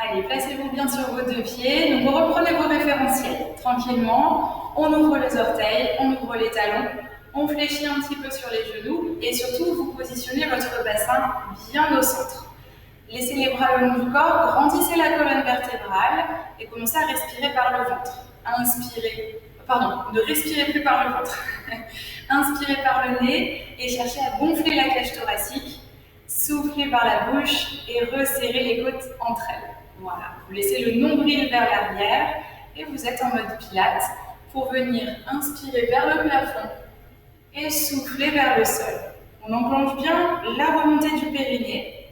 Allez, placez-vous bien sur vos deux pieds. Donc, vous reprenez vos référentiels tranquillement. On ouvre les orteils, on ouvre les talons, on fléchit un petit peu sur les genoux et surtout, vous positionnez votre bassin bien au centre. Laissez les bras le long du corps, grandissez la colonne vertébrale et commencez à respirer par le ventre. Inspirez, pardon, ne respirez plus par le ventre. Inspirez par le nez et cherchez à gonfler la cage thoracique. Soufflez par la bouche et resserrez les côtes entre elles. Voilà, vous laissez le nombril vers l'arrière et vous êtes en mode pilates pour venir inspirer vers le plafond et souffler vers le sol. On enclenche bien la remontée du périnée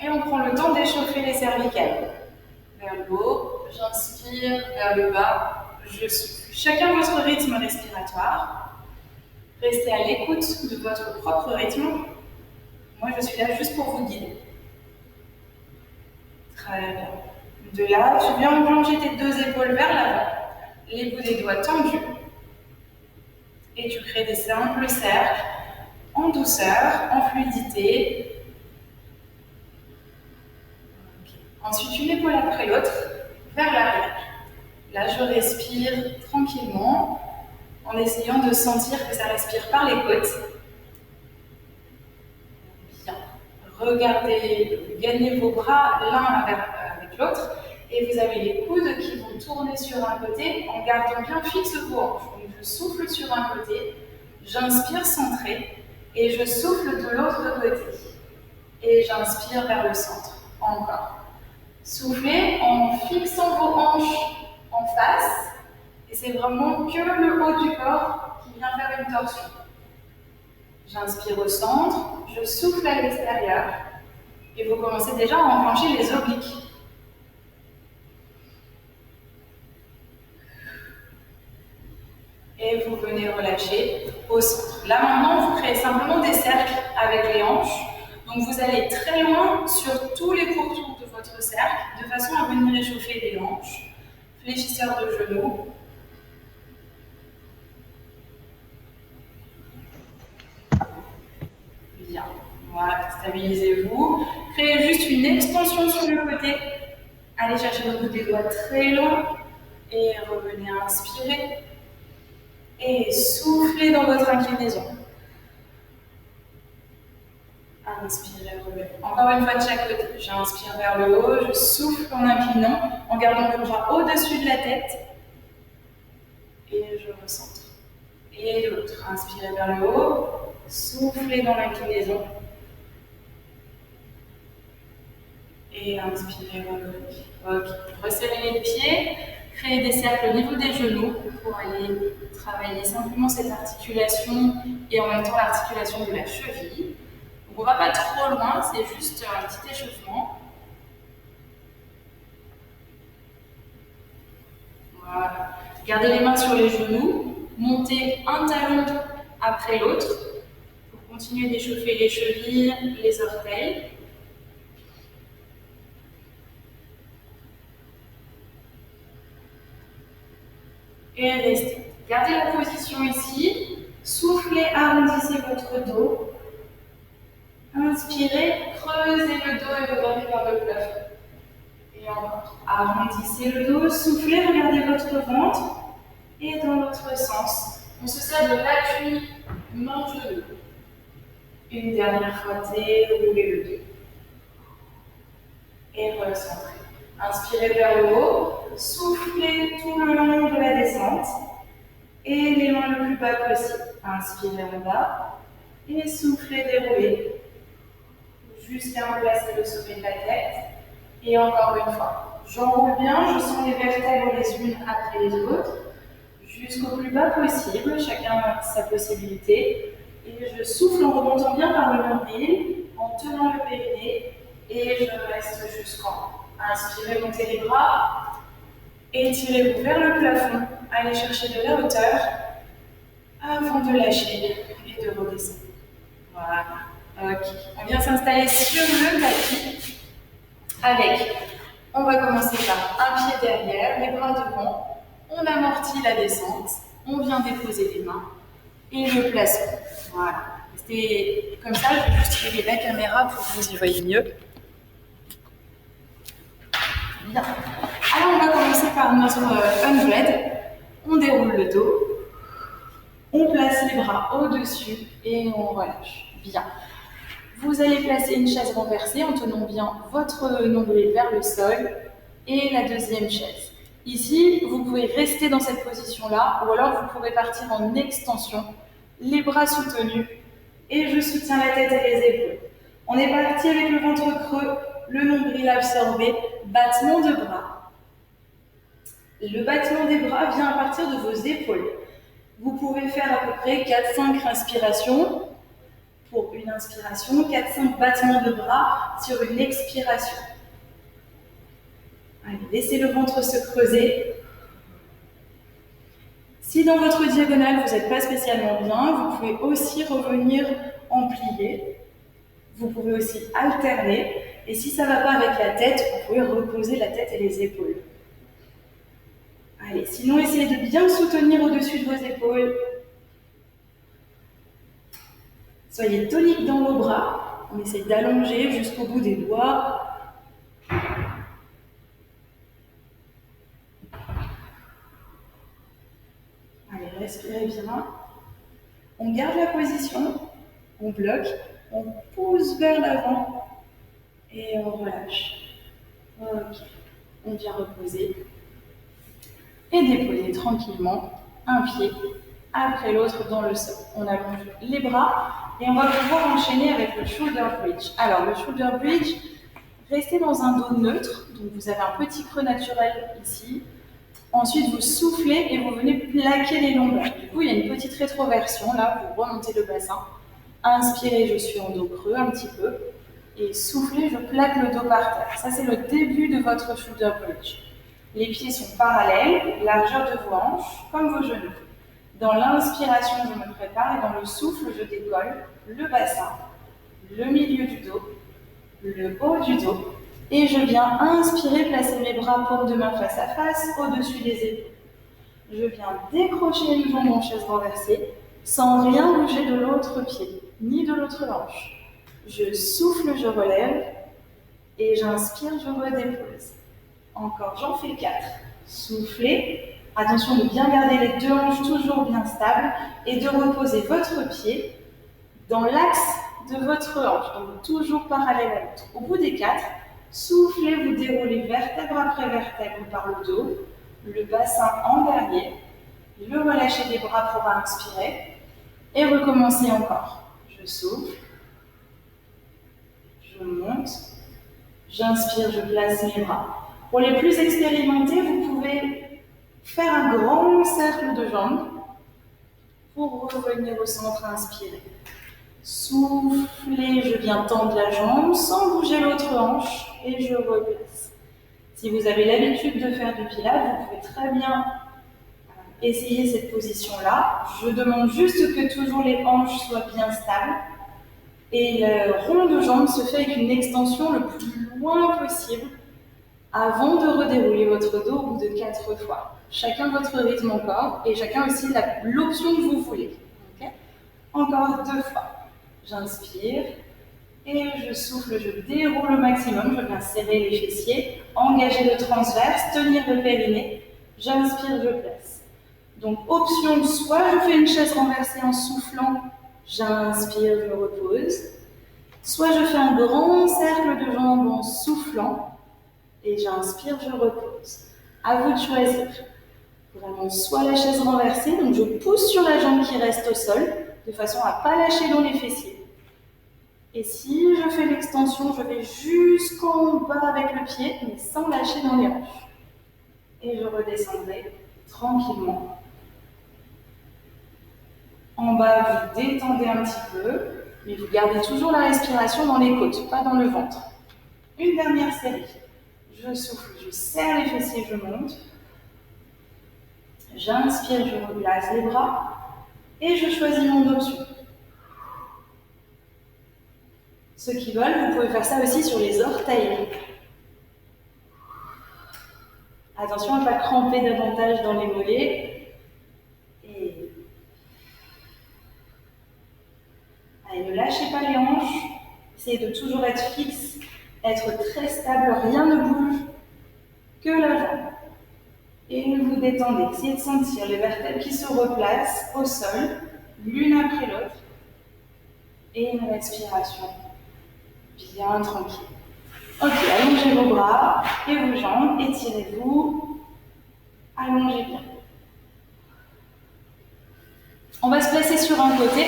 et on prend le temps d'échauffer les cervicales. Vers le haut, j'inspire, vers le bas, je souffle. Chacun votre rythme respiratoire. Restez à l'écoute de votre propre rythme. Moi, je suis là juste pour vous guider. Très bien. De là, tu viens enclencher tes deux épaules vers l'avant, les bouts des doigts tendus. Et tu crées des simples cercles en douceur, en fluidité. Okay. Ensuite, une épaule après l'autre, vers l'arrière. Là, je respire tranquillement, en essayant de sentir que ça respire par les côtes. Bien. Regardez, gagnez vos bras l'un avec l'autre et vous avez les coudes qui vont tourner sur un côté en gardant bien fixe vos hanches. Donc je souffle sur un côté, j'inspire centré et je souffle de l'autre côté. Et j'inspire vers le centre. Encore. Soufflez en fixant vos hanches en face et c'est vraiment que le haut du corps qui vient faire une torsion. J'inspire au centre, je souffle à l'extérieur et vous commencez déjà à enclencher les obliques. Et vous venez relâcher au centre. Là maintenant, vous créez simplement des cercles avec les hanches. Donc vous allez très loin sur tous les pourtours de votre cercle de façon à venir échauffer les hanches. Fléchisseur de genoux. Bien. Voilà, stabilisez-vous. Créez juste une extension sur le côté. Allez chercher le bout des doigts très loin. Et revenez à inspirer. Et soufflez dans votre inclinaison. Inspirez, revenez. Encore une fois de chaque côté. J'inspire vers le haut, je souffle en inclinant, en gardant le bras au-dessus de la tête. Et je recentre. Et l'autre. Inspirez vers le haut, soufflez dans l'inclinaison. Et inspirez, revenez. Ok. Resserrez les pieds, créez des cercles au niveau des genoux pour aller travailler simplement cette articulation et en même temps l'articulation de la cheville. Donc on ne va pas trop loin, c'est juste un petit échauffement. Voilà. Gardez les mains sur les genoux, montez un talon après l'autre pour continuer d'échauffer les chevilles, les orteils. Et restez. Gardez la position ici, soufflez, arrondissez votre dos. Inspirez, creusez le dos et regardez vers le plafond. Et encore. Arrondissez le dos, soufflez, regardez votre ventre. Et dans l'autre sens, on se sert de l'appui main-genou. Une dernière fois, déroulez le dos. Et recentrez. Inspirez vers le haut, soufflez tout le long de la descente. Et les mains le plus bas possible. Inspirez en bas. Et soufflez, déroulez. Jusqu'à remplacer le sommet de la tête. Et encore une fois. J'enroule bien, je sens les vertèbres les unes après les autres. Jusqu'au plus bas possible, chacun a sa possibilité. Et je souffle en remontant bien par le nombril, en tenant le périnée. Et je reste jusqu'en haut. Inspirez, montez les bras. Étirez-vous vers le plafond. Allez chercher de la hauteur avant de lâcher et de redescendre. Voilà. Ok. On vient s'installer sur le tapis avec, on va commencer par un pied derrière, les bras devant. On amortit la descente. On vient déposer les mains et le placement. Voilà. Restez comme ça, je vais juste régler la caméra pour que vous y voyez mieux. Bien. Alors, on va commencer par notre 100. On déroule le dos. On place les bras au-dessus et on relâche. Bien. Vous allez placer une chaise renversée en tenant bien votre nombril vers le sol et la deuxième chaise. Ici, vous pouvez rester dans cette position-là ou alors vous pourrez partir en extension, les bras soutenus et je soutiens la tête et les épaules. On est parti avec le ventre creux, le nombril absorbé, battement de bras. Le battement des bras vient à partir de vos épaules. Vous pouvez faire à peu près 4-5 respirations pour une inspiration, 4-5 battements de bras sur une expiration. Allez, laissez le ventre se creuser. Si dans votre diagonale vous n'êtes pas spécialement bien, vous pouvez aussi revenir en plié. Vous pouvez aussi alterner. Et si ça ne va pas avec la tête, vous pouvez reposer la tête et les épaules. Allez, sinon essayez de bien soutenir au-dessus de vos épaules. Soyez tonique dans vos bras. On essaye d'allonger jusqu'au bout des doigts. Allez, respirez bien. On garde la position. On bloque. On pousse vers l'avant. Et on relâche. Ok. On vient reposer. Et déposer tranquillement un pied après l'autre dans le sol. On allonge les bras et on va pouvoir enchaîner avec le shoulder bridge. Alors, le shoulder bridge, restez dans un dos neutre. Donc, vous avez un petit creux naturel ici. Ensuite, vous soufflez et vous venez plaquer les longueurs. Du coup, il y a une petite rétroversion là, vous remontez le bassin. Inspirez, je suis en dos creux un petit peu. Et soufflez, je plaque le dos par terre. Ça, c'est le début de votre shoulder bridge. Les pieds sont parallèles, largeur de vos hanches, comme vos genoux. Dans l'inspiration, je me prépare et dans le souffle, je décolle le bassin, le milieu du dos, le haut du dos. Et je viens inspirer, placer mes bras paumes de main face à face, au-dessus des épaules. Je viens décrocher une jambe en chaise renversée, sans rien bouger de l'autre pied, ni de l'autre hanche. Je souffle, je relève, et j'inspire, je redépose. Encore, j'en fais 4. Soufflez. Attention de bien garder les deux hanches toujours bien stables et de reposer votre pied dans l'axe de votre hanche, donc toujours parallèle à l'autre. Au bout des 4, soufflez, vous déroulez vertèbre après vertèbre par le dos, le bassin en dernier, le relâcher des bras pour inspirer et recommencer encore. Je souffle, je monte, j'inspire, je place mes bras. Pour les plus expérimentés, vous pouvez faire un grand cercle de jambes pour revenir au centre, inspirer. Soufflez, je viens tendre la jambe sans bouger l'autre hanche et je replace. Si vous avez l'habitude de faire du pilates, vous pouvez très bien essayer cette position-là. Je demande juste que toujours les hanches soient bien stables. Et le rond de jambe se fait avec une extension le plus loin possible avant de redérouler votre dos au bout de 4 fois. Chacun votre rythme encore et chacun aussi l'option que vous voulez. Okay. Encore 2 fois. J'inspire et je souffle, je déroule au maximum, je viens serrer les fessiers, engager le transverse, tenir le périnée. J'inspire, je place. Donc option, soit je fais une chaise renversée en soufflant, j'inspire, je repose. Soit je fais un grand cercle de jambes en soufflant, et j'inspire, je repose. À vous de choisir. Vraiment, soit la chaise renversée, donc je pousse sur la jambe qui reste au sol, de façon à ne pas lâcher dans les fessiers. Et si je fais l'extension, je vais jusqu'en bas avec le pied, mais sans lâcher dans les hanches. Et je redescendrai tranquillement. En bas, vous détendez un petit peu, mais vous gardez toujours la respiration dans les côtes, pas dans le ventre. Une dernière série. Je souffle, je serre les fessiers, je monte. J'inspire, je replace les bras et je choisis mon option. Ceux qui veulent, vous pouvez faire ça aussi sur les orteils. Attention à ne pas cramper davantage dans les mollets. Et... allez, ne lâchez pas les hanches. Essayez de toujours être fixe, être très stable, rien ne bouge. que la jambe. Et vous détendez. Essayez de sentir les vertèbres qui se replacent au sol, l'une après l'autre. Et une respiration bien tranquille. Ok, allongez vos bras et vos jambes, étirez-vous, allongez bien. On va se placer sur un côté.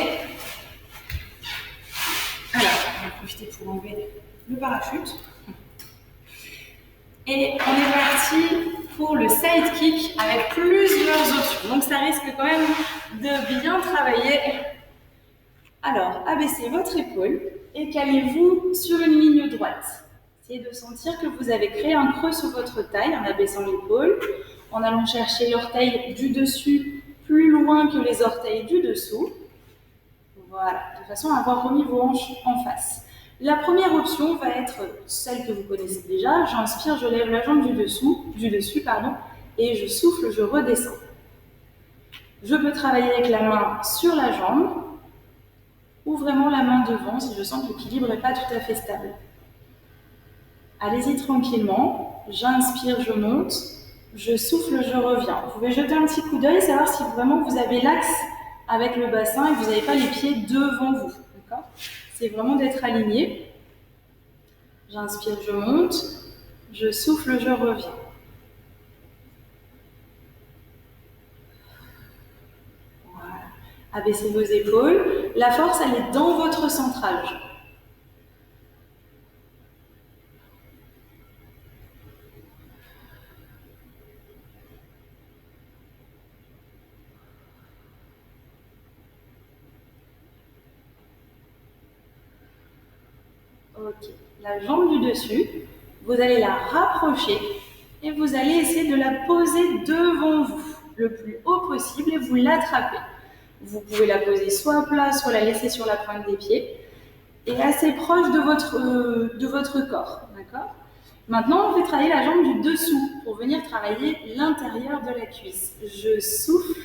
Alors, on va profiter pour enlever le parachute. Et on est parti pour le side kick avec plusieurs options. Donc ça risque quand même de bien travailler. Alors, abaissez votre épaule et calez-vous sur une ligne droite. Essayez de sentir que vous avez créé un creux sur votre taille en abaissant l'épaule, en allant chercher l'orteil du dessus plus loin que les orteils du dessous. Voilà, de façon à avoir remis vos hanches en face. La première option va être celle que vous connaissez déjà. J'inspire, je lève la jambe du dessus, et je souffle, je redescends. Je peux travailler avec la main sur la jambe ou vraiment la main devant si je sens que l'équilibre n'est pas tout à fait stable. Allez-y tranquillement. J'inspire, je monte. Je souffle, je reviens. Vous pouvez jeter un petit coup d'œil, savoir si vraiment vous avez l'axe avec le bassin et que vous n'avez pas les pieds devant vous. D'accord ? C'est vraiment d'être aligné. J'inspire, je monte. Je souffle, je reviens. Voilà. Abaissez vos épaules. La force, elle est dans votre centrage. Ok. La jambe du dessus, vous allez la rapprocher et vous allez essayer de la poser devant vous le plus haut possible et vous l'attrapez. Vous pouvez la poser soit à plat, soit la laisser sur la pointe des pieds et assez proche de votre corps. D'accord ? Maintenant, on fait travailler la jambe du dessous pour venir travailler l'intérieur de la cuisse. Je souffle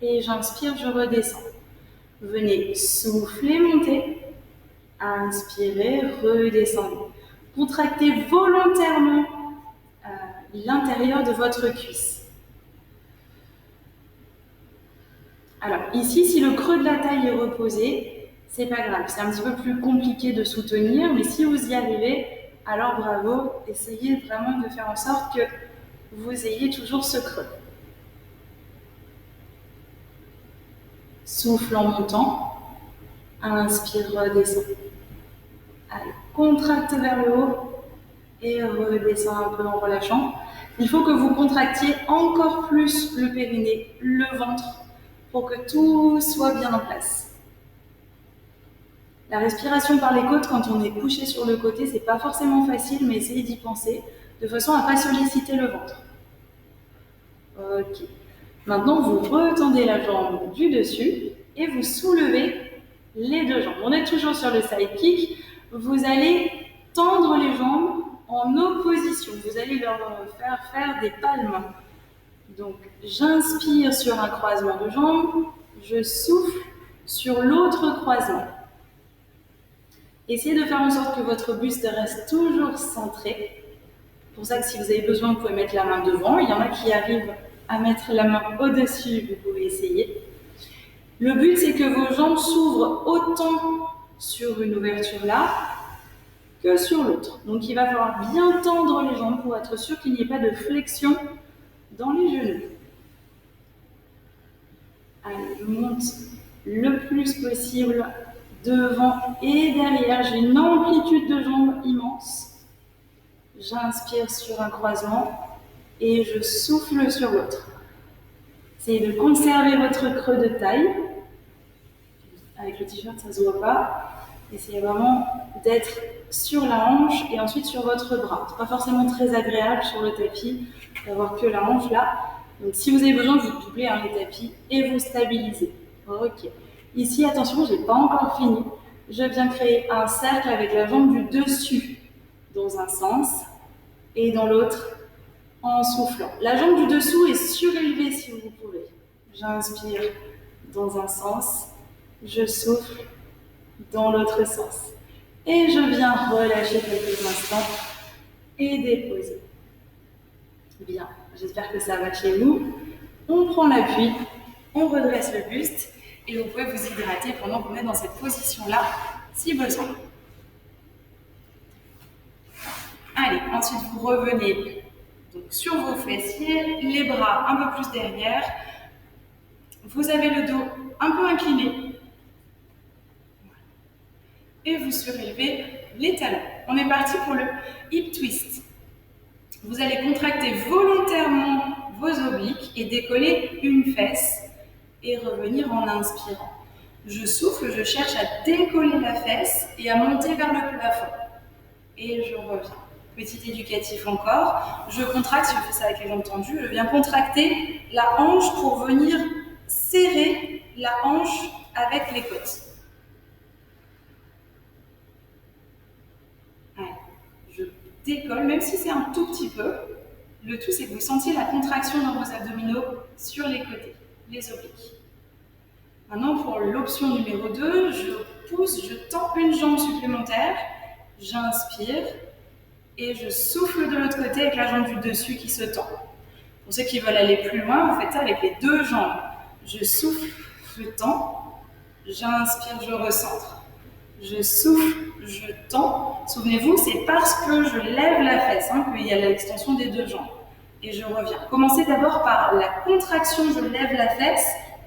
et j'inspire, je redescends. Venez souffler, monter. Inspirez, redescendez. Contractez volontairement l'intérieur de votre cuisse. Alors ici, si le creux de la taille est reposé, c'est pas grave. C'est un petit peu plus compliqué de soutenir, mais si vous y arrivez, alors bravo. Essayez vraiment de faire en sorte que vous ayez toujours ce creux. Souffle en montant. Inspire, redescend. Allez, contracte vers le haut et redescend un peu en relâchant. Il faut que vous contractiez encore plus le périnée, le ventre, pour que tout soit bien en place. La respiration par les côtes, quand on est couché sur le côté, c'est pas forcément facile, mais essayez d'y penser, de façon à ne pas solliciter le ventre. Ok. Maintenant, vous retendez la jambe du dessus et vous soulevez les deux jambes. On est toujours sur le side kick. Vous allez tendre les jambes en opposition. Vous allez leur faire des palmes. Donc, j'inspire sur un croisement de jambes, je souffle sur l'autre croisement. Essayez de faire en sorte que votre buste reste toujours centré. C'est pour ça que si vous avez besoin, vous pouvez mettre la main devant. Il y en a qui arrivent à mettre la main au-dessus, vous pouvez essayer. Le but, c'est que vos jambes s'ouvrent autant sur une ouverture là que sur l'autre. Donc, il va falloir bien tendre les jambes pour être sûr qu'il n'y ait pas de flexion dans les genoux. Allez, je monte le plus possible devant et derrière. J'ai une amplitude de jambes immense. J'inspire sur un croisement et je souffle sur l'autre. Essayez de conserver votre creux de taille. Avec le t-shirt, ça ne se voit pas. Essayez vraiment d'être sur la hanche et ensuite sur votre bras. Ce n'est pas forcément très agréable sur le tapis d'avoir que la hanche là. Donc si vous avez besoin, vous doublez les tapis et vous stabilisez. Ok. Ici, attention, je n'ai pas encore fini. Je viens créer un cercle avec la jambe du dessus dans un sens et dans l'autre en soufflant. La jambe du dessous est surélevée si vous pouvez. J'inspire dans un sens, je souffle dans l'autre sens. Et je viens relâcher quelques instants et déposer. Bien, j'espère que ça va chez vous. On prend l'appui, on redresse le buste et vous pouvez vous hydrater pendant qu'on est dans cette position-là, si besoin. Allez, ensuite vous revenez donc, sur vos fessiers, les bras un peu plus derrière. Vous avez le dos un peu incliné. Et vous surélevez les talons. On est parti pour le hip twist. Vous allez contracter volontairement vos obliques et décoller une fesse et revenir en inspirant. Je souffle, je cherche à décoller la fesse et à monter vers le plafond. Et je reviens. Petit éducatif encore. Je contracte, si je fais ça avec les jambes tendues, je viens contracter la hanche pour venir serrer la hanche avec les côtes. Allez, je décolle, même si c'est un tout petit peu. Le tout, c'est que vous sentiez la contraction dans vos abdominaux sur les côtés, les obliques. Maintenant, pour l'option numéro 2, je pousse, je tends une jambe supplémentaire, j'inspire et je souffle de l'autre côté avec la jambe du dessus qui se tend. Pour ceux qui veulent aller plus loin, vous faites ça avec les deux jambes. Je souffle, je tends, j'inspire, je recentre. Je souffle, je tends. Souvenez-vous, c'est parce que je lève la fesse qu'il y a l'extension des deux jambes. Et je reviens. Commencez d'abord par la contraction, je lève la fesse,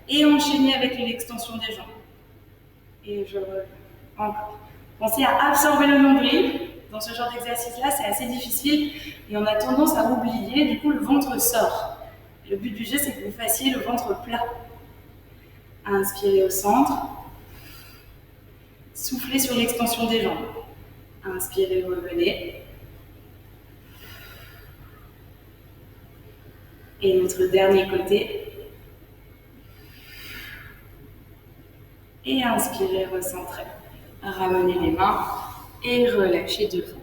et enchaînez avec l'extension des jambes. Et je reviens. Encore. Pensez à absorber le nombril. Dans ce genre d'exercice-là, c'est assez difficile et on a tendance à oublier. Du coup, le ventre sort. Le but du jeu, c'est que vous fassiez le ventre plat. Inspirez au centre. Soufflez sur l'extension des jambes. Inspirez, revenez. Et notre dernier côté. Et inspirez, recentrez. Ramenez les mains et relâchez devant.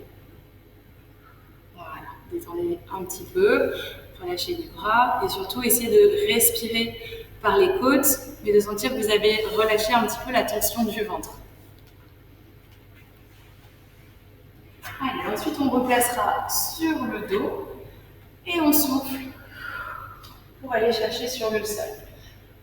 Voilà, détendez un petit peu, relâchez les bras et surtout essayez de respirer par les côtes, mais de sentir que vous avez relâché un petit peu la tension du ventre. Allez, ensuite on replacera sur le dos et on souffle pour aller chercher sur le sol.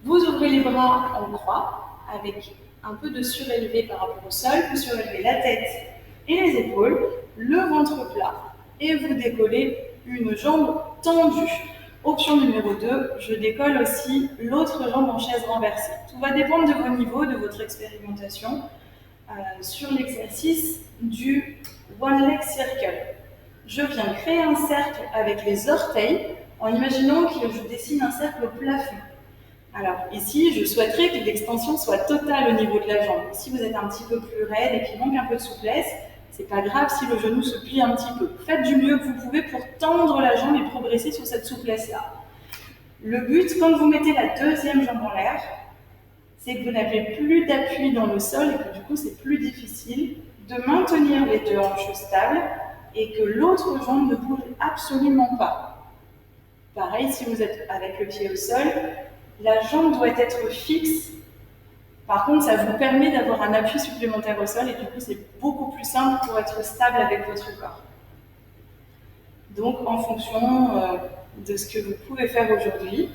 Vous ouvrez les bras en croix avec un peu de surélevé par rapport au sol, vous surélevez la tête et les épaules, le ventre plat et vous décollez une jambe tendue. Option numéro 2, je décolle aussi l'autre jambe en chaise renversée. Tout va dépendre de vos niveaux, de votre expérimentation sur l'exercice du One Leg Circle. Je viens créer un cercle avec les orteils en imaginant que je dessine un cercle au plafond. Alors ici, je souhaiterais que l'extension soit totale au niveau de la jambe. Si vous êtes un petit peu plus raide et qu'il manque un peu de souplesse, c'est pas grave si le genou se plie un petit peu. Faites du mieux que vous pouvez pour tendre la jambe et progresser sur cette souplesse-là. Le but, quand vous mettez la deuxième jambe en l'air, c'est que vous n'avez plus d'appui dans le sol et que du coup, c'est plus difficile de maintenir les deux hanches stables et que l'autre jambe ne bouge absolument pas. Pareil, si vous êtes avec le pied au sol, la jambe doit être fixe. Par contre, ça vous permet d'avoir un appui supplémentaire au sol et du coup, c'est beaucoup plus simple pour être stable avec votre corps. Donc, en fonction de ce que vous pouvez faire aujourd'hui,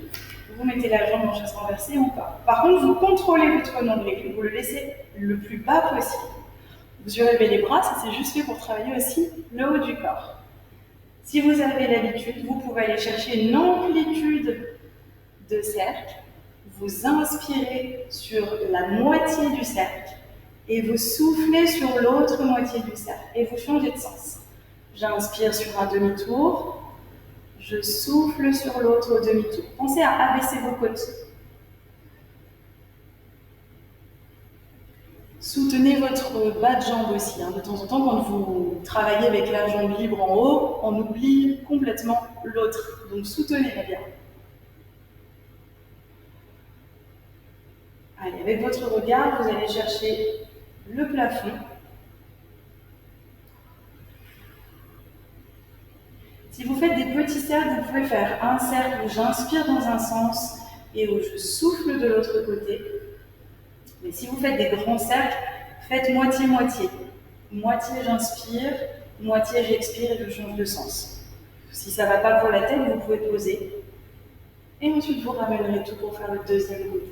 vous mettez la jambe en chaise renversée ou pas. Par contre, vous contrôlez votre nombril, vous le laissez le plus bas possible. Vous surélevez les bras, ça c'est juste fait pour travailler aussi le haut du corps. Si vous avez l'habitude, vous pouvez aller chercher une amplitude de cercle, vous inspirez sur la moitié du cercle et vous soufflez sur l'autre moitié du cercle et vous changez de sens. J'inspire sur un demi-tour, je souffle sur l'autre demi-tour. Pensez à abaisser vos côtes. Soutenez votre bas de jambe aussi. De temps en temps, quand vous travaillez avec la jambe libre en haut, on oublie complètement l'autre. Donc soutenez-la bien. Allez, avec votre regard, vous allez chercher le plafond. Si vous faites des petits cercles, vous pouvez faire un cercle où j'inspire dans un sens et où je souffle de l'autre côté. Mais si vous faites des grands cercles, faites moitié-moitié. Moitié j'inspire, moitié j'expire et je change de sens. Si ça ne va pas pour la tête, vous pouvez poser. Et ensuite, vous ramènerez tout pour faire le deuxième côté.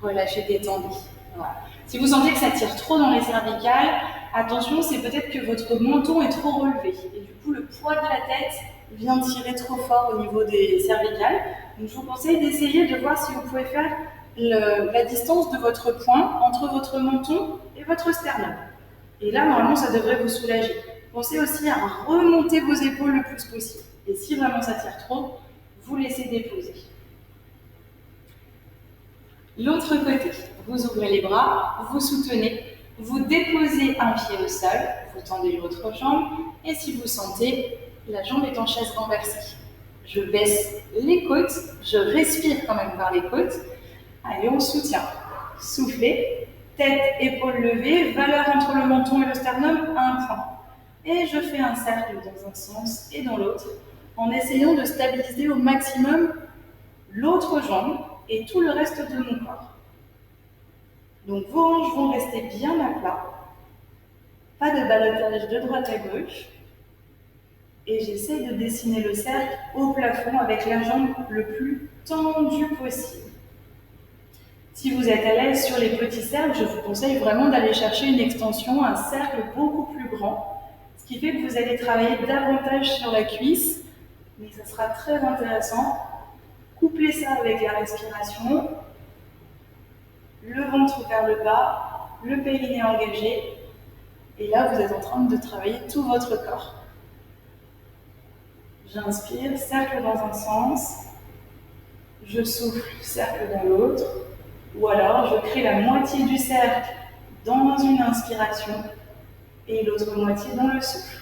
Relâchez, détendez. Voilà. Si vous sentez que ça tire trop dans les cervicales, attention, c'est peut-être que votre menton est trop relevé. Et du coup, le poids de la tête vient tirer trop fort au niveau des cervicales. Donc, je vous conseille d'essayer de voir si vous pouvez faire la distance de votre poing entre votre menton et votre sternum. Et là, normalement, ça devrait vous soulager. Pensez aussi à remonter vos épaules le plus possible. Et si vraiment ça tire trop, vous laissez déposer. L'autre côté, vous ouvrez les bras, vous soutenez, vous déposez un pied au sol, vous tendez l'autre jambe, et si vous sentez, la jambe est en chaise renversée. Je baisse les côtes, je respire quand même par les côtes. Allez, on soutient. Soufflez, tête, épaules levées, valeur entre le menton et le sternum, 1 point. Et je fais un cercle dans un sens et dans l'autre, en essayant de stabiliser au maximum l'autre jambe et tout le reste de mon corps. Donc vos hanches vont rester bien à plat, pas de ballottage de droite à gauche, et j'essaie de dessiner le cercle au plafond avec la jambe le plus tendue possible. Si vous êtes à l'aise sur les petits cercles, je vous conseille vraiment d'aller chercher une extension, un cercle beaucoup plus grand, ce qui fait que vous allez travailler davantage sur la cuisse, mais ça sera très intéressant. Couplez ça avec la respiration, le ventre vers le bas, le périnée engagé, et là vous êtes en train de travailler tout votre corps. J'inspire, cercle dans un sens, je souffle, cercle dans l'autre, ou alors je crée la moitié du cercle dans une inspiration et l'autre moitié dans le souffle.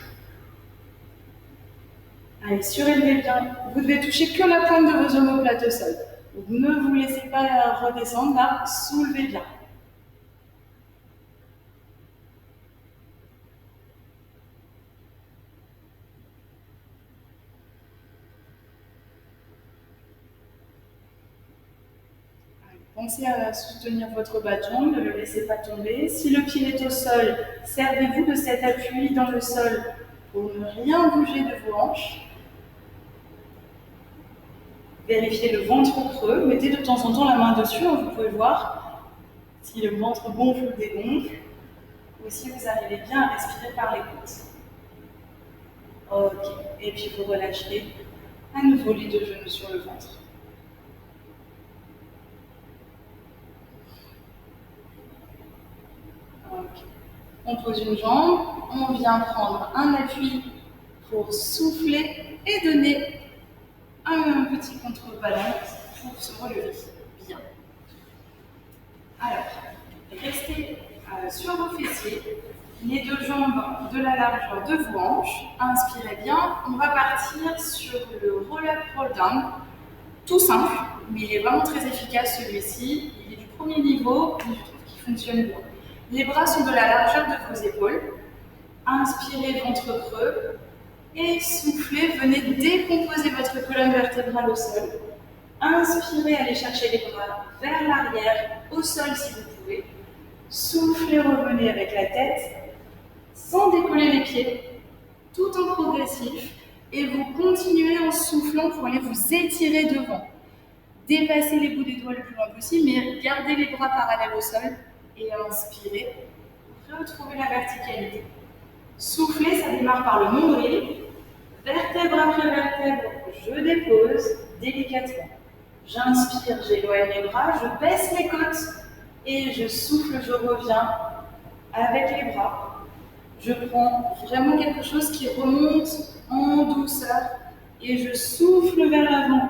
Allez, surélevez bien. Vous devez toucher que la pointe de vos omoplates au sol. Donc ne vous laissez pas redescendre, là, soulevez bien. Allez, pensez à soutenir votre bas de jambe, ne le laissez pas tomber. Si le pied est au sol, servez-vous de cet appui dans le sol pour ne rien bouger de vos hanches. Vérifiez le ventre creux, mettez de temps en temps la main dessus, vous pouvez voir si le ventre gonfle ou dégonfle, ou si vous arrivez bien à respirer par les côtes. Ok, et puis vous relâchez à nouveau les 2 genoux sur le ventre. Ok, on pose une jambe, on vient prendre un appui pour souffler et donner un petit contre-balance pour se relever bien. Alors, restez sur vos fessiers, les 2 jambes de la largeur de vos hanches. Inspirez bien. On va partir sur le roll-up, roll-down. Tout simple, mais il est vraiment très efficace celui-ci. Il est du premier niveau, et je trouve qu'il fonctionne bien. Les bras sont de la largeur de vos épaules. Inspirez, ventre creux. Et soufflez, venez décomposer votre colonne vertébrale au sol. Inspirez, allez chercher les bras vers l'arrière, au sol si vous pouvez. Soufflez, revenez avec la tête, sans décoller les pieds, tout en progressif. Et vous continuez en soufflant pour aller vous étirer devant. Dépassez les bouts des doigts le plus loin possible, mais gardez les bras parallèles au sol. Et inspirez, retrouvez la verticalité. Soufflez, ça démarre par le nombril. Vertèbre après vertèbre, je dépose délicatement. J'inspire, j'éloigne les bras, je baisse les côtes et je souffle, je reviens avec les bras. Je prends vraiment quelque chose qui remonte en douceur et je souffle vers l'avant.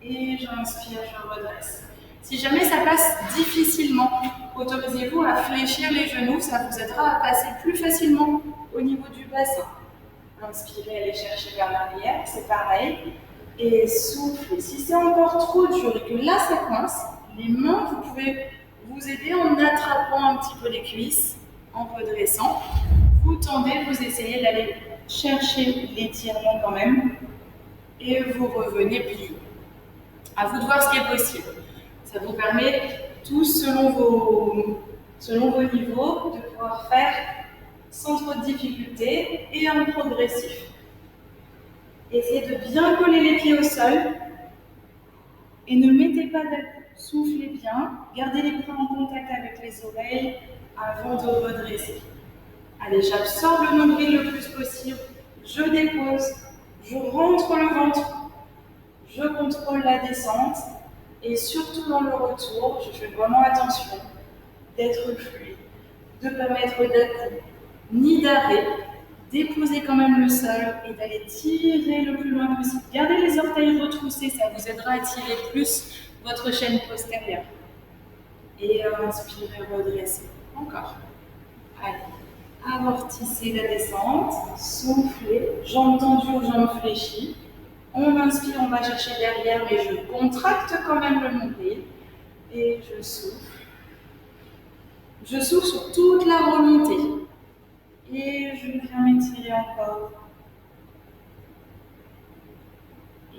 Et j'inspire, je redresse. Si jamais ça passe difficilement, autorisez-vous à fléchir les genoux, ça vous aidera à passer plus facilement au niveau du bassin. Inspirez, allez chercher vers l'arrière, c'est pareil. Et soufflez. Si c'est encore trop dur et que là ça coince, les mains, vous pouvez vous aider en attrapant un petit peu les cuisses, en redressant. Vous tendez, vous essayez d'aller chercher l'étirement quand même. Et vous revenez plié. À vous de voir ce qui est possible. Ça vous permet, tous selon vos niveaux, de pouvoir faire sans trop de difficultés et en progressif. Essayez de bien coller les pieds au sol et ne mettez pas d'à-coups. Soufflez bien, gardez les bras en contact avec les oreilles avant de redresser. Allez, j'absorbe le nombril le plus possible, je dépose, je rentre le ventre, je contrôle la descente et surtout dans le retour, je fais vraiment attention d'être fluide, de ne pas mettre d'à-coups ni d'arrêt, déposer quand même le sol et d'aller tirer le plus loin possible. Gardez les orteils retroussés, ça vous aidera à tirer plus votre chaîne postérieure. Et inspirez, redressez. Encore. Allez. Amortissez la descente, soufflez, jambes tendues ou jambes fléchies. On inspire, on va chercher derrière, mais je contracte quand même le nombril. Et je souffle. Je souffle sur toute la remontée. Et je viens m'étirer encore.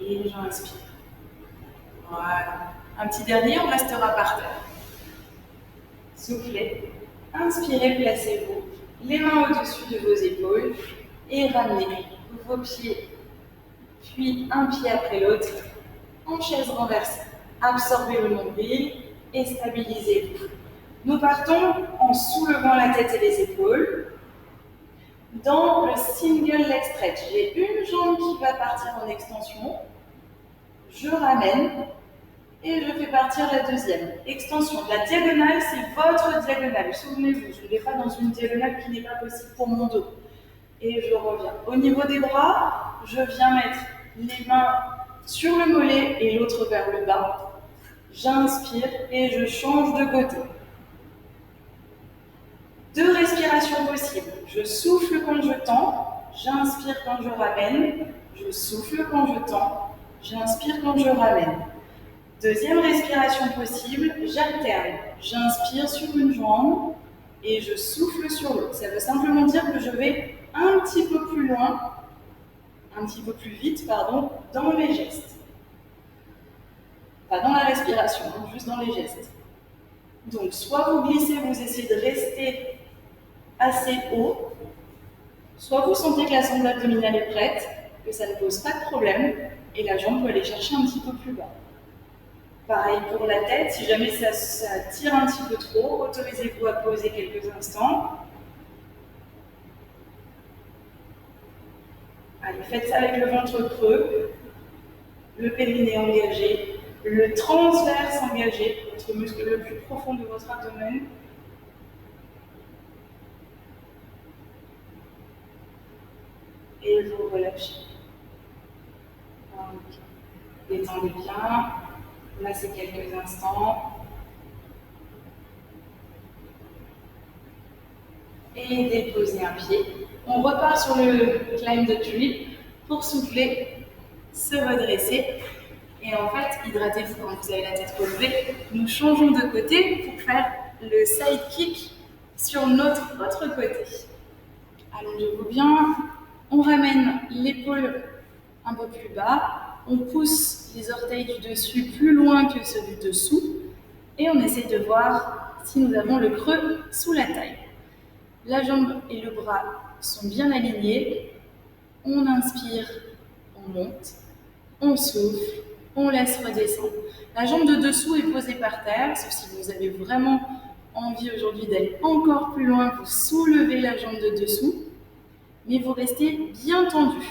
Et j'inspire. Voilà. Un petit dernier, on restera par terre. Soufflez. Inspirez, placez-vous. Les mains au-dessus de vos épaules. Et ramenez vos pieds, puis un pied après l'autre, en chaise renversée. Absorbez le nombril et stabilisez-vous. Nous partons en soulevant la tête et les épaules. Dans le single leg stretch, j'ai une jambe qui va partir en extension. Je ramène et je fais partir la deuxième. Extension. La diagonale, c'est votre diagonale. Souvenez-vous, je ne vais pas dans une diagonale qui n'est pas possible pour mon dos. Et je reviens. Au niveau des bras, je viens mettre les mains sur le mollet et l'autre vers le bas. J'inspire et je change de côté. 2 respirations possibles. Je souffle quand je tends, j'inspire quand je ramène, je souffle quand je tends, j'inspire quand je ramène. Deuxième respiration possible, j'alterne. J'inspire sur une jambe et je souffle sur l'autre. Ça veut simplement dire que je vais un petit peu plus loin, un petit peu plus vite, pardon, dans mes gestes. Pas dans la respiration, juste dans les gestes. Donc, soit vous glissez, vous essayez de rester assez haut, soit vous sentez que la sonde abdominale est prête, que ça ne pose pas de problème, et la jambe peut aller chercher un petit peu plus bas. Pareil pour la tête, si jamais ça tire un petit peu trop, autorisez-vous à poser quelques instants. Allez, faites ça avec le ventre creux, le périnée engagé, le transverse engagé, votre muscle le plus profond de votre abdomen. Et vous relâchez. Détendez bien, laissez quelques instants. Et déposez un pied. On repart sur le climb the tree pour souffler, se redresser. Et en fait, hydratez-vous quand vous avez la tête relevée. Nous changeons de côté pour faire le side kick sur notre autre côté. Allongez-vous bien. On ramène l'épaule un peu plus bas. On pousse les orteils du dessus plus loin que ceux du dessous. Et on essaie de voir si nous avons le creux sous la taille. La jambe et le bras sont bien alignés. On inspire, on monte, on souffle, on laisse redescendre. La jambe de dessous est posée par terre, sauf si vous avez vraiment envie aujourd'hui d'aller encore plus loin, vous soulevez la jambe de dessous, mais vous restez bien tendu.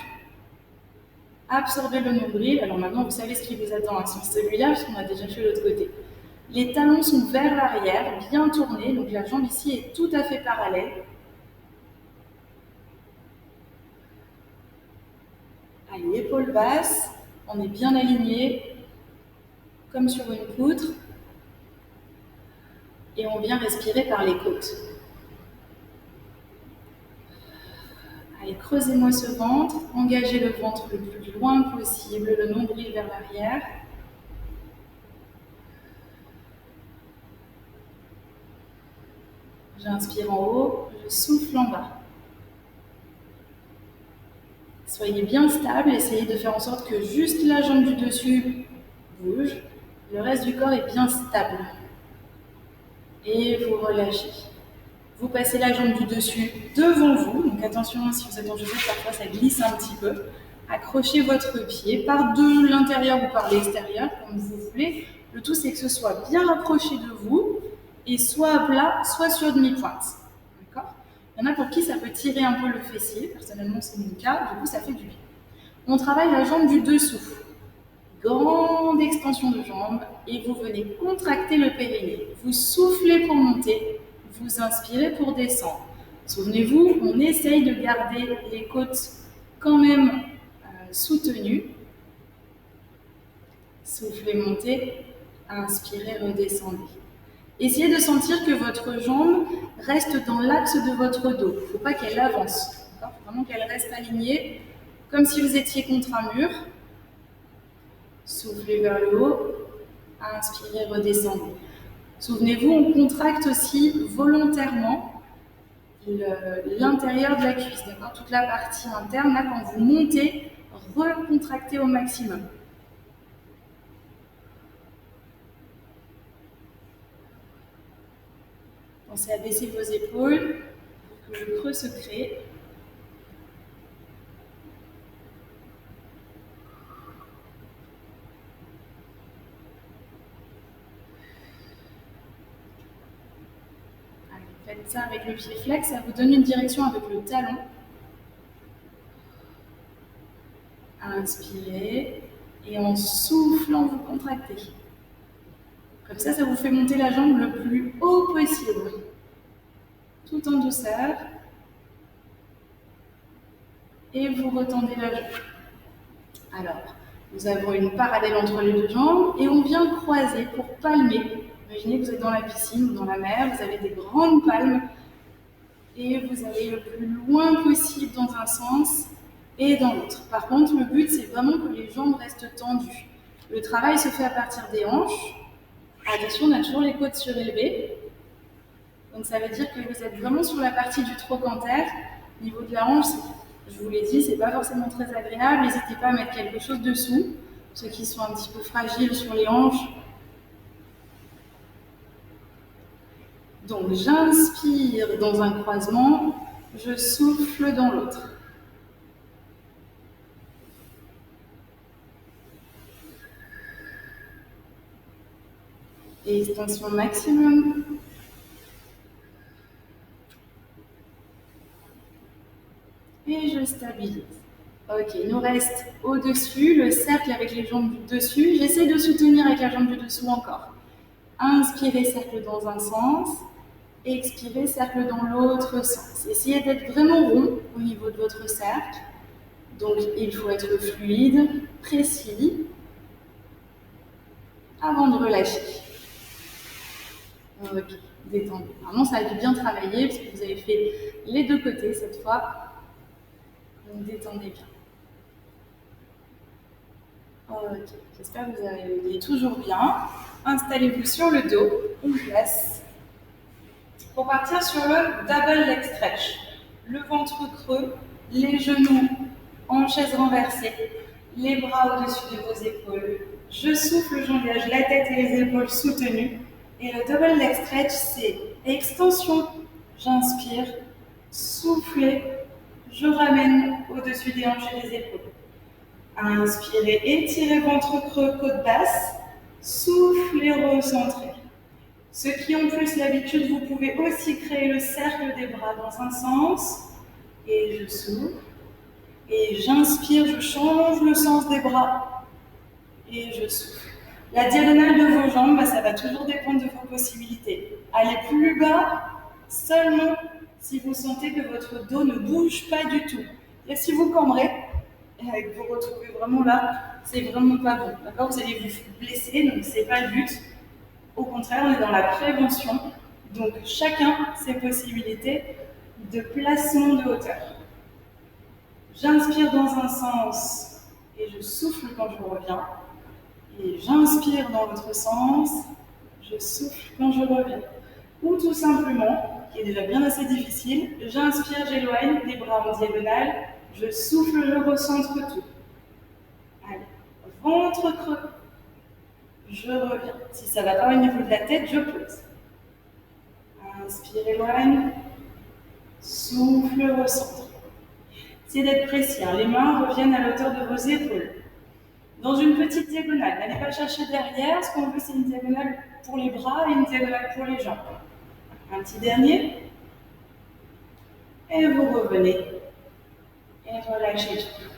Absorbez le nombril. Alors maintenant, vous savez ce qui vous attend sur celui-là, parce qu'on a déjà fait l'autre côté. Les talons sont vers l'arrière, bien tournés, donc la jambe ici est tout à fait parallèle. Allez, épaules basses, on est bien aligné, comme sur une poutre. Et on vient respirer par les côtes. Allez, creusez-moi ce ventre, engagez le ventre le plus loin possible, le nombril vers l'arrière. J'inspire en haut, je souffle en bas. Soyez bien stable, essayez de faire en sorte que juste la jambe du dessus bouge, le reste du corps est bien stable. Et vous relâchez. Vous passez la jambe du dessus devant vous, donc attention si vous êtes en chaussette, parfois ça glisse un petit peu. accrochez votre pied par de l'intérieur ou par l'extérieur, comme vous voulez. Le tout, c'est que ce soit bien rapproché de vous et soit à plat, soit sur demi-pointe. D'accord ? Il y en a pour qui ça peut tirer un peu le fessier. Personnellement, c'est mon cas. Du coup, ça fait du bien. On travaille la jambe du dessous. Grande extension de jambe et vous venez contracter le périnée. Vous soufflez pour monter, vous inspirez pour descendre. Souvenez-vous, on essaye de garder les côtes quand même soutenues. Soufflez, montez, inspirez, redescendez. Essayez de sentir que votre jambe reste dans l'axe de votre dos. Il ne faut pas qu'elle avance. Il faut vraiment qu'elle reste alignée, comme si vous étiez contre un mur. Soufflez vers le haut, inspirez, redescendez. Souvenez-vous, on contracte aussi volontairement l'intérieur de la cuisse, d'accord ? Toute la partie interne, là, quand vous montez, recontractez au maximum. Pensez à baisser vos épaules pour que le creux se crée. Faites ça avec le pied flex, ça vous donne une direction avec le talon. Inspirez et en soufflant, vous contractez. Comme ça, ça vous fait monter la jambe le plus haut possible. Tout en douceur. Et vous retendez la jambe. Alors, nous avons une parallèle entre les deux jambes et on vient croiser pour palmer. Imaginez que vous êtes dans la piscine ou dans la mer, vous avez des grandes palmes et vous allez le plus loin possible dans un sens et dans l'autre. Par contre, le but, c'est vraiment que les jambes restent tendues. Le travail se fait à partir des hanches. Attention, on a toujours les côtes surélevées. Donc ça veut dire que vous êtes vraiment sur la partie du trochanter. Au niveau de la hanche, je vous l'ai dit, c'est pas forcément très agréable. N'hésitez pas à mettre quelque chose dessous. Ceux qui sont un petit peu fragiles sur les hanches. Donc j'inspire dans un croisement, je souffle dans l'autre. Et extension maximum. Et je stabilise. Ok, il nous reste au-dessus le cercle avec les jambes du dessus. J'essaie de soutenir avec la jambe du dessous encore. Inspirez, cercle dans un sens. Expirez, cercle dans l'autre sens. Essayez d'être vraiment rond au niveau de votre cercle. Donc, il faut être fluide, précis, avant de relâcher. Ok, détendez. Vraiment, ça a dû bien travailler parce que vous avez fait les deux côtés cette fois. Donc, détendez bien. Ok, j'espère que vous arrivez toujours bien. Installez-vous sur le dos, une place. Pour partir sur le double leg stretch. Le ventre creux, les genoux en chaise renversée, les bras au-dessus de vos épaules. Je souffle, j'engage la tête et les épaules soutenues. Et le double leg stretch, c'est extension. J'inspire, soufflez, je ramène au-dessus des hanches et des épaules. Inspirez, étirez ventre creux, côte basse. Soufflez, recentrez. Ceux qui ont plus l'habitude, vous pouvez aussi créer le cercle des bras dans un sens. Et je souffle. Et j'inspire, je change le sens des bras. Et je souffle. La diagonale de vos jambes, ça va toujours dépendre de vos possibilités. Allez plus bas, seulement si vous sentez que votre dos ne bouge pas du tout. Et si vous cambrez, et que vous retrouvez vraiment là, c'est vraiment pas bon. D'accord ? Vous allez vous blesser, donc c'est pas le but. Au contraire, on est dans la prévention. Donc chacun ses possibilités de placement de hauteur. J'inspire dans un sens et je souffle quand je reviens. Et j'inspire dans l'autre sens, je souffle quand je reviens. Ou tout simplement, qui est déjà bien assez difficile, j'inspire, j'éloigne les bras en diagonale, je souffle, je recentre tout. Allez, ventre creux, je reviens. Si ça ne va pas au niveau de la tête, je pose. Inspire, éloigne, souffle, recentre. C'est d'être précis. Les mains reviennent à l'auteur de vos épaules. Dans une petite diagonale. N'allez pas chercher derrière. Ce qu'on veut, c'est une diagonale pour les bras et une diagonale pour les jambes. Un petit dernier. Et vous revenez. Et relâchez tout.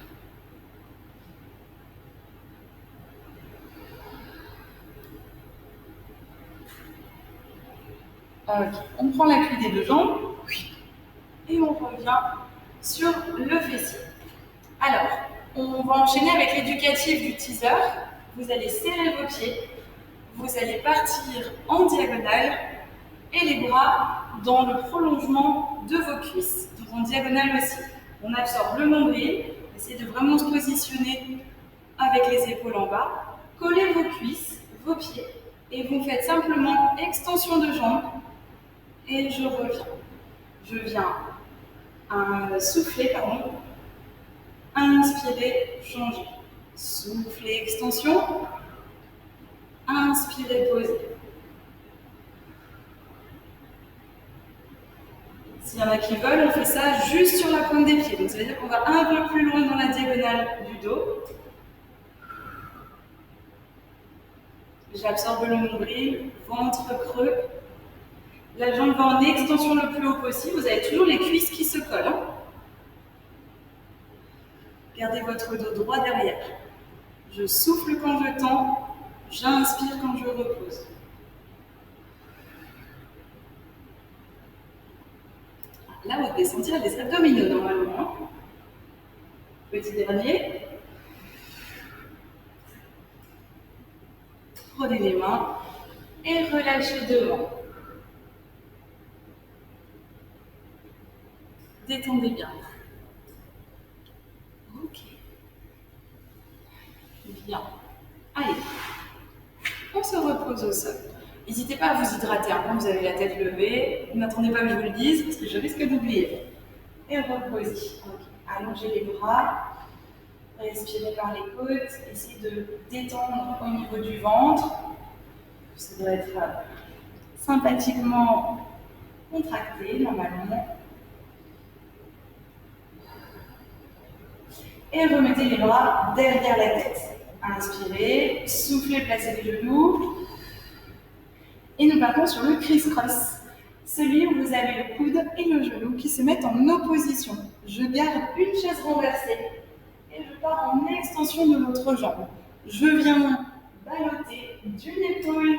Ok. On prend l'appui des deux jambes. Et on revient sur le fessier. Alors, on va enchaîner avec l'éducatif du teaser. Vous allez serrer vos pieds. Vous allez partir en diagonale et les bras dans le prolongement de vos cuisses. Donc en diagonale aussi. On absorbe le nombril. Essayez de vraiment se positionner avec les épaules en bas. Collez vos cuisses, vos pieds. Et vous faites simplement extension de jambes. Et je reviens. Je viens souffler, pardon. Inspirez, changez. Soufflez, extension. Inspirez, posez. S'il y en a qui veulent, on fait ça juste sur la pointe des pieds. Donc ça veut dire qu'on va un peu plus loin dans la diagonale du dos. J'absorbe le nombril, ventre creux. La jambe va en extension le plus haut possible. Vous avez toujours les cuisses qui se collent. Gardez votre dos droit derrière. Je souffle quand je tends, j'inspire quand je repose. Là, vous devez sentir les abdominaux normalement. Petit dernier. Prenez les mains et relâchez devant. Détendez bien. Ok. Bien. Allez. On se repose au sol. N'hésitez pas à vous hydrater quand vous avez la tête levée. N'attendez pas que je vous le dise, parce que je risque d'oublier. Et reposez. Okay. Allongez les bras. Respirez par les côtes. Essayez de détendre au niveau du ventre. Ça doit être sympathiquement contracté, normalement. Et remettez les bras derrière la tête. Inspirez, soufflez, placez les genoux. Et nous partons sur le criss-cross. Celui où vous avez le coude et le genou qui se mettent en opposition. Je garde une chaise renversée et je pars en extension de l'autre jambe. Je viens balloter d'une épaule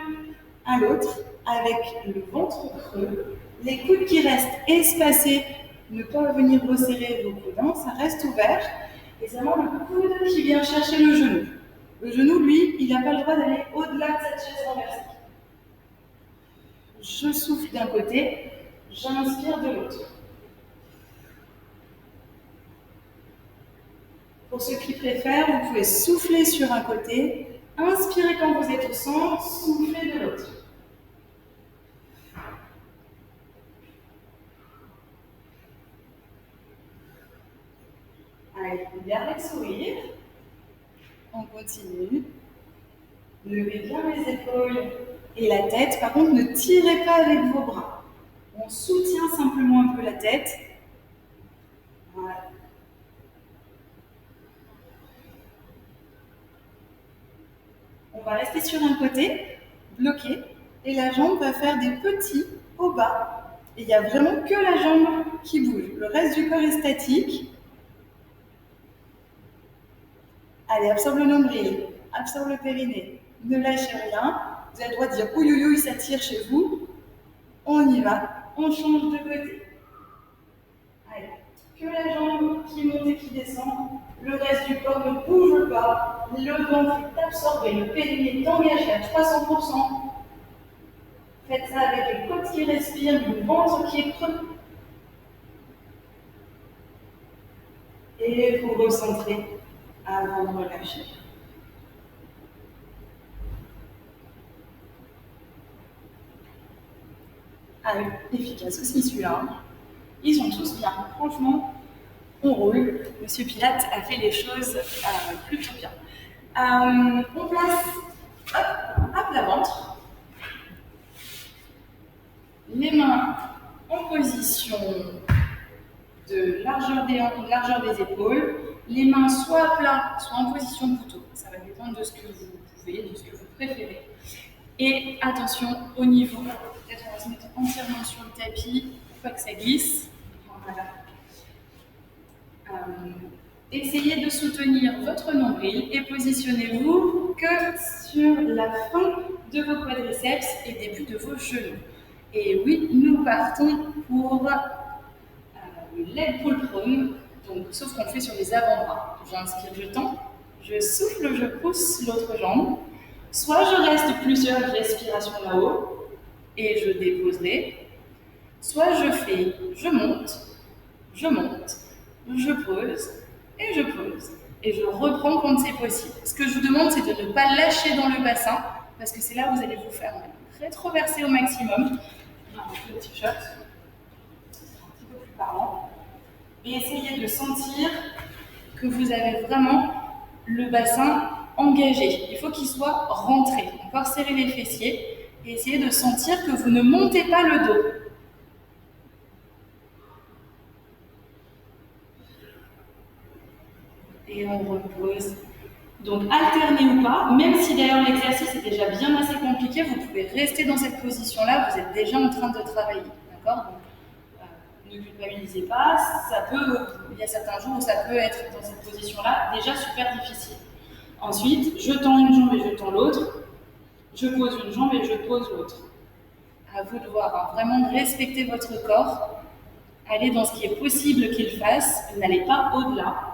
à l'autre avec le ventre creux, les coudes qui restent espacés, ne pas venir resserrer vos coudes, ça reste ouvert. Et c'est vraiment le coude qui vient chercher le genou. Le genou, lui, il n'a pas le droit d'aller au-delà de cette chaise renversée. Je souffle d'un côté, j'inspire de l'autre. Pour ceux qui préfèrent, vous pouvez souffler sur un côté, inspirer quand vous êtes au centre, souffler de l'autre. Allez, gardez le sourire. On continue. Levez bien les épaules et la tête. Par contre, ne tirez pas avec vos bras. On soutient simplement un peu la tête. Voilà. On va rester sur un côté, bloqué, et la jambe va faire des petits au bas. Et il n'y a vraiment que la jambe qui bouge. Le reste du corps est statique. Allez, absorbe le nombril, absorbe le périnée. Ne lâchez rien. Vous avez le droit de dire ouïe, ouïe, ouïe, ça tire chez vous. On y va, on change de côté. Allez, que la jambe qui monte et qui descend. Le reste du corps ne bouge pas. Le ventre est absorbé, le périnée est engagé à 300%. Faites ça avec les côtes qui respirent, le ventre qui est creux. Et vous recentrez avant de relâcher. Allez, efficace aussi celui-là. Ils sont tous bien. Franchement, on roule. Monsieur Pilate a fait les choses plutôt bien. On place à plat ventre. Les mains en position de largeur des hanches, largeur des épaules. Les mains soit à plat, soit en position couteau. Ça va dépendre de ce que vous pouvez, de ce que vous préférez. Et attention au niveau, peut-être on va se mettre entièrement sur le tapis, pas que ça glisse. Voilà. Essayez de soutenir votre nombril et positionnez-vous que sur la fin de vos quadriceps et début de vos genoux. Et oui, nous partons pour leg pull prone, donc sauf qu'on le fait sur les avant-bras. J'inspire, je tends, je souffle, je pousse l'autre jambe. Soit je reste plusieurs respirations là-haut et je déposerai, soit je fais, je monte, je pose et je pose. Et je reprends quand c'est possible. Ce que je vous demande, c'est de ne pas lâcher dans le bassin, parce que c'est là où vous allez vous faire mal. Rétroverser au maximum. Le t-shirt, c'est un petit peu plus parlant. Et essayez de sentir que vous avez vraiment le bassin engagé. Il faut qu'il soit rentré. Encore serrer les fessiers et essayez de sentir que vous ne montez pas le dos. Et on repose. Donc alternez ou pas, même si d'ailleurs l'exercice est déjà bien assez compliqué, vous pouvez rester dans cette position-là, vous êtes déjà en train de travailler. D'accord ? Ne culpabilisez pas, il y a certains jours où ça peut être dans cette position-là déjà super difficile. Ensuite, je tends une jambe et je tends l'autre, je pose une jambe et je pose l'autre. À vous de voir, hein. Vraiment respectez votre corps, allez dans ce qui est possible qu'il fasse, n'allez pas au-delà.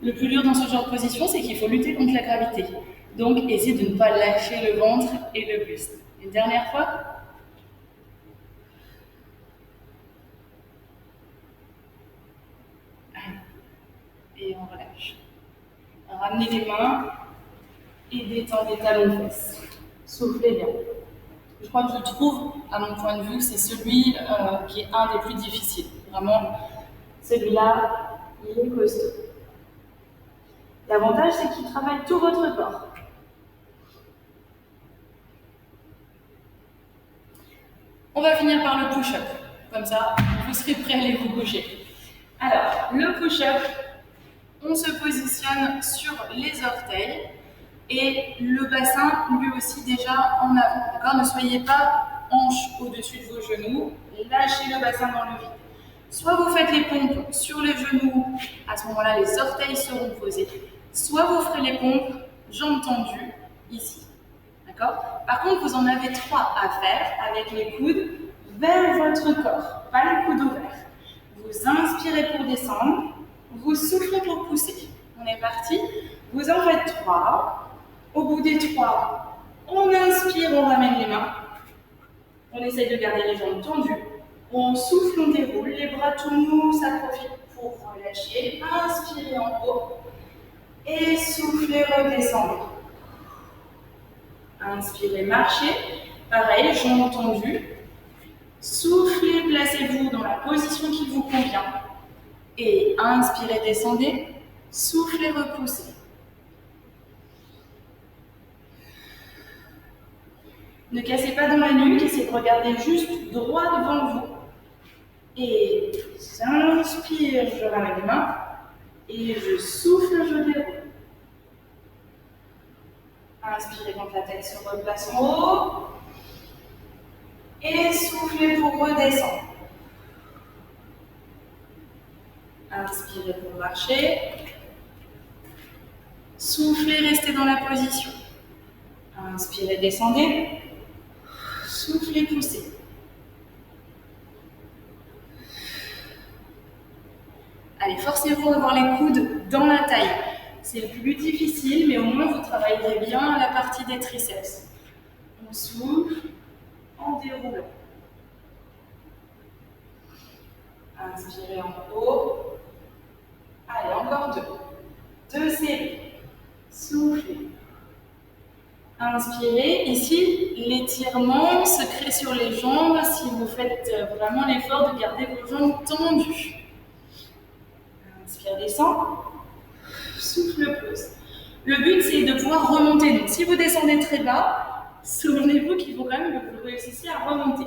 Le plus dur dans ce genre de position, c'est qu'il faut lutter contre la gravité. Donc, essayez de ne pas lâcher le ventre et le buste. Une dernière fois. Et on relâche. Ramenez les mains et détendez les talons de fesses. Soufflez bien. Je crois que je trouve, à mon point de vue, c'est celui qui est un des plus difficiles. Vraiment, celui-là, il est costaud. L'avantage, c'est qu'il travaille tout votre corps. On va finir par le push-up. Comme ça, vous serez prêts à aller vous coucher. Alors, le push-up, on se positionne sur les orteils et le bassin, lui aussi, déjà en avant. D'accord ? Ne soyez pas hanche au-dessus de vos genoux. Lâchez le bassin dans le vide. Soit vous faites les pompes sur les genoux, à ce moment-là, les orteils seront posés. Soit vous ferez les pompes, jambes tendues, ici. D'accord ? Par contre, vous en avez 3 à faire avec les coudes vers votre corps, pas les coudes ouverts. Vous inspirez pour descendre, vous soufflez pour pousser. On est parti. Vous en faites 3. Au bout des 3, on inspire, on ramène les mains. On essaye de garder les jambes tendues. On souffle, on déroule, les bras tout mous, ça profite pour relâcher. Inspirez en haut et soufflez, redescendez. Inspirez, marchez. Pareil, jambes tendues. Soufflez, placez-vous dans la position qui vous convient. Et inspirez, descendez. Soufflez, repoussez. Ne cassez pas dans la nuque, essayez de regarder juste droit devant vous. Et j'inspire, je ramène les mains. Et je souffle, je déroule. Inspirez quand la tête se replace en haut. Et soufflez pour redescendre. Inspirez pour marcher. Soufflez, restez dans la position. Inspirez, descendez. Soufflez, poussez. Allez, forcez-vous à avoir les coudes dans la taille. C'est le plus difficile, mais au moins vous travaillerez bien la partie des triceps. On souffle en déroulant. Inspirez en haut. Allez, encore 2. 2 séries. Soufflez. Inspirez. Ici, l'étirement se crée sur les jambes si vous faites vraiment l'effort de garder vos jambes tendues. Inspire, descend. Souffle, pose. Le but, c'est de pouvoir remonter. Donc, si vous descendez très bas, Souvenez-vous qu'il faut quand même que vous réussissiez à remonter.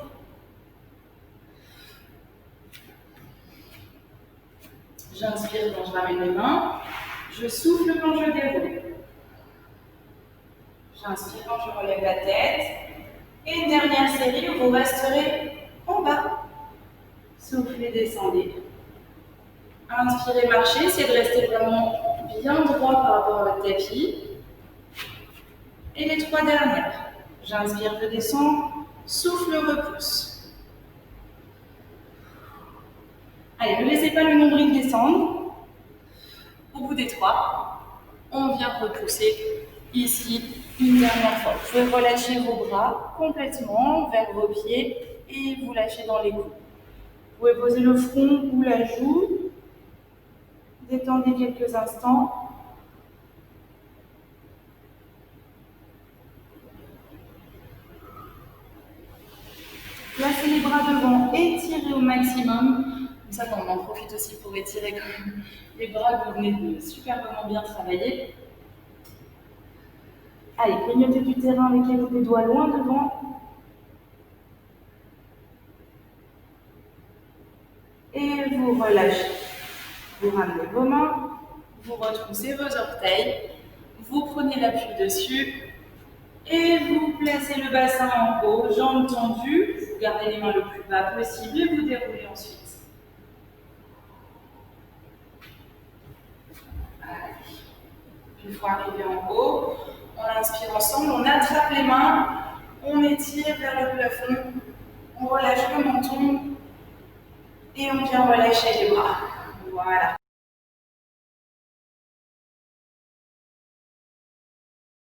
J'inspire quand je ramène les mains. Je souffle quand je déroule. J'inspire quand je relève la tête. Et une dernière série où vous resterez en bas. Soufflez, descendez. Inspirez, marchez. Essayez de rester vraiment bien droit par rapport à votre tapis. Et les 3 dernières. J'inspire, je descends. Souffle, repousse. Allez, ne laissez pas le nombril descendre. Au bout des 3, on vient repousser ici une dernière fois. Vous pouvez relâcher vos bras complètement vers vos pieds et vous lâchez dans les coudes. Vous pouvez poser le front ou la joue. Détendez quelques instants. Placez les bras devant, étirez au maximum. Comme ça, on en profite aussi pour étirer quand même les bras que vous venez de superbement bien travailler. Allez, grignotez du terrain avec les bouts des doigts loin devant. Et vous relâchez. Vous ramenez vos mains, vous retroussez vos orteils, vous prenez l'appui dessus et vous placez le bassin en haut, jambes tendues, vous gardez les mains le plus bas possible et vous déroulez ensuite. Allez. Une fois arrivé en haut, on inspire ensemble, on attrape les mains, on étire vers le plafond, on relâche le menton et on vient relâcher les bras. Voilà.